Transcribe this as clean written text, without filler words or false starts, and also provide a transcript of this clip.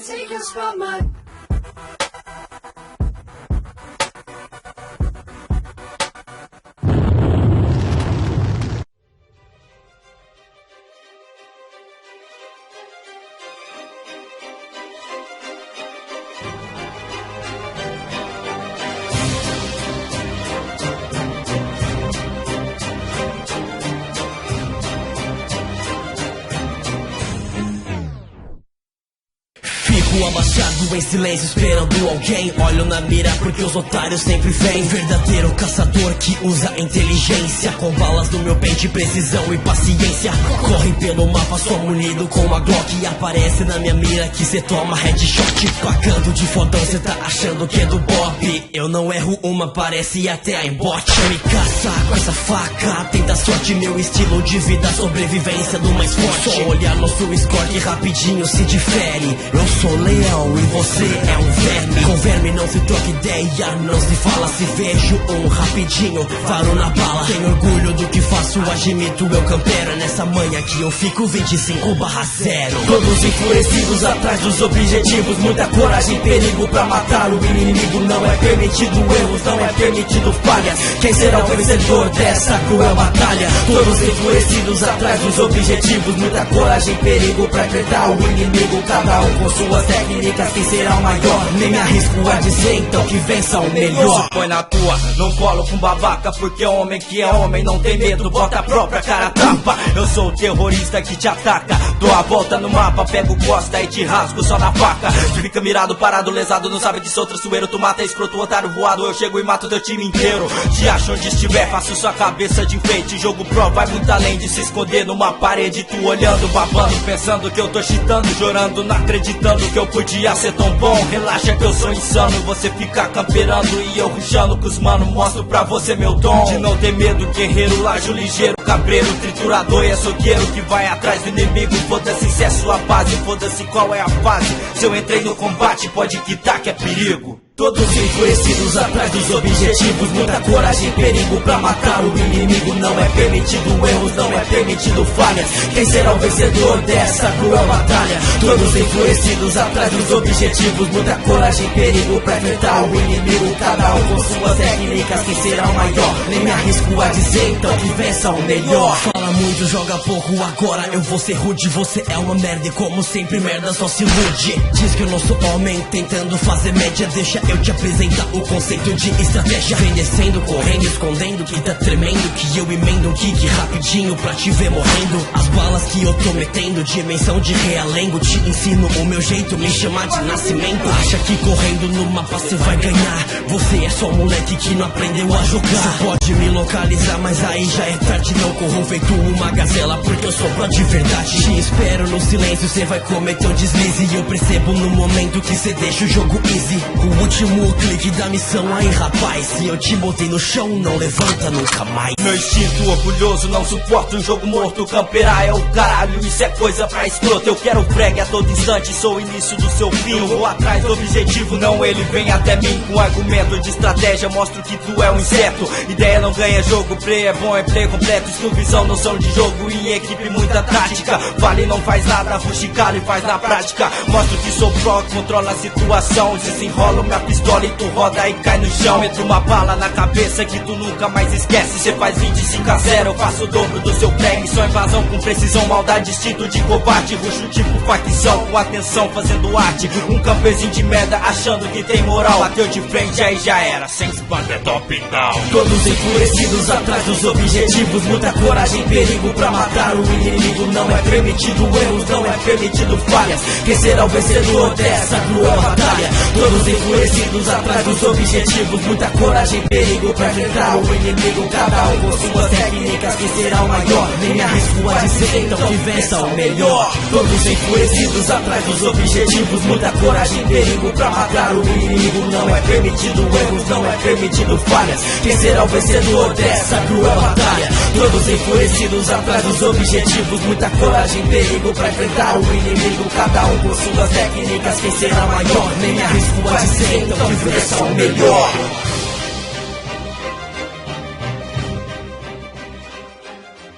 to take us from my... Fico abaixado em silêncio esperando alguém. Olho na mira porque os otários sempre vêm. Verdadeiro caçador que usa inteligência, com balas no meu pente, precisão e paciência. Corre pelo mapa só munido com uma Glock, e aparece na minha mira que cê toma headshot. Pagando de fodão, cê tá achando que é do Bob. Eu não erro uma, parece até a embote. Me caça com essa faca, tenta sorte. Meu estilo de vida, sobrevivência do mais forte. Só olhar no seu score que rapidinho se difere. Eu sou leão e você é um verme. Com verme não se troca ideia, não se fala. Se vejo um rapidinho, faro na bala. Tenho orgulho do que faço, admito, eu campero. É nessa manha que eu fico 25/0. Todos enfurecidos atrás dos objetivos, muita coragem e perigo pra matar o inimigo. Não é permitido erros, não é permitido falhas. Quem será o vencedor dessa cruel batalha? Todos enfurecidos atrás dos objetivos, muita coragem e perigo pra enfrentar o inimigo. Cada um com suas técnicas, quem será o maior? Nem me arrisco a dizer, então que vença o melhor. Põe na tua, não colo com babaca, porque homem que é homem não tem medo, bota a própria cara a tapa. Eu sou o terrorista que te ataca, dou a volta no mapa, pego costa e te rasgo só na faca. Tu fica mirado, parado, lesado, não sabe que sou traiçoeiro. Tu mata escroto, otário voado, eu chego e mato teu time inteiro. Te acho onde estiver, faço sua cabeça de enfeite. Jogo pro vai muito além de se esconder numa parede. Tu olhando, babando, pensando que eu tô cheatando, chorando, não acreditando que eu podia ser tão bom. Relaxa que eu sou insano, você fica camperando e eu ruxando com os mano. Mostro pra você meu dom de não ter medo, guerreiro, lajo ligeiro, cabreiro, triturador e açougueiro que vai atrás do inimigo. Foda-se se é sua base, foda-se qual é a fase. Se eu entrei no combate, pode quitar que é perigo. Todos enfurecidos atrás dos objetivos, muita coragem e perigo pra matar o inimigo. Não é permitido erros, não é permitido falhas. Quem será o vencedor dessa cruel batalha? Todos enfurecidos atrás dos objetivos, muita coragem e perigo pra enfrentar o inimigo. Cada um com suas técnicas, quem será o maior? Nem me arrisco a dizer, então que vença o melhor. Fala muito, joga pouco, agora eu vou ser rude. Você é uma merda e como sempre merda só se ilude. Diz que eu não sou homem, tentando fazer média. Deixa eu te apresentar o conceito de estratégia. Vem descendo, correndo, escondendo que tá tremendo, que eu emendo um kick rapidinho pra te ver morrendo. As balas que eu tô metendo, dimensão de realengo. Te ensino o meu jeito, me chamar de nascimento. Acha que correndo no mapa cê vai ganhar? Você é só um moleque que não aprendeu a jogar. Cê pode me localizar, mas aí já é tarde. Não corro feito uma gazela, porque eu sou pro de verdade. Te espero no silêncio, cê vai cometer um deslize. E eu percebo no momento que cê deixa o jogo easy. O último clique da missão aí, rapaz. Se eu te botei no chão, não levanta nunca mais. Meu instinto orgulhoso não suporta um jogo morto. Camperar é o caralho, isso é coisa pra escroto. Eu quero frag a todo instante, sou o início do seu fim. Eu vou atrás do objetivo, não ele vem até mim. Com argumento de estratégia, mostro que tu é um inseto. Ideia não ganha jogo, play é bom, é play completo. Skill, visão, noção de jogo e equipe, muita tática. Vale não faz nada, rusticado e faz na prática. Mostro que sou pro, controla a situação. Desenrola minha pistola e tu roda e cai no chão. Meto uma bala na cabeça que tu nunca mais esquece. Cê faz 25/0, eu faço o dobro do seu pré. Missão invasão com precisão, maldade, instinto de covarde. Ruxo tipo facção, com atenção fazendo arte. Um campezinho de merda achando que tem moral. Bateu de frente, aí já era, sem espanto é top down. Todos enfurecidos atrás dos objetivos, muita coragem e perigo pra matar o inimigo. Não é permitido erros, não é permitido falhas. Quem será o vencedor dessa cruel batalha? Todos enfurecidos atrás dos objetivos, muita coragem e perigo pra enfrentar o inimigo. Cada um com suas técnicas, quem será o maior? Nem me arrisco a dizer, então que vença o melhor. Todos enfurecidos atrás dos objetivos, muita coragem e perigo pra matar o inimigo. Não é permitido erros, não é permitido falhas. Quem será o vencedor dessa cruel batalha? Todos enfurecidos atrás dos objetivos, muita coragem e perigo pra enfrentar o inimigo. Cada um com suas técnicas, quem será maior? Nem me arrisco a dizer, então que vença o melhor.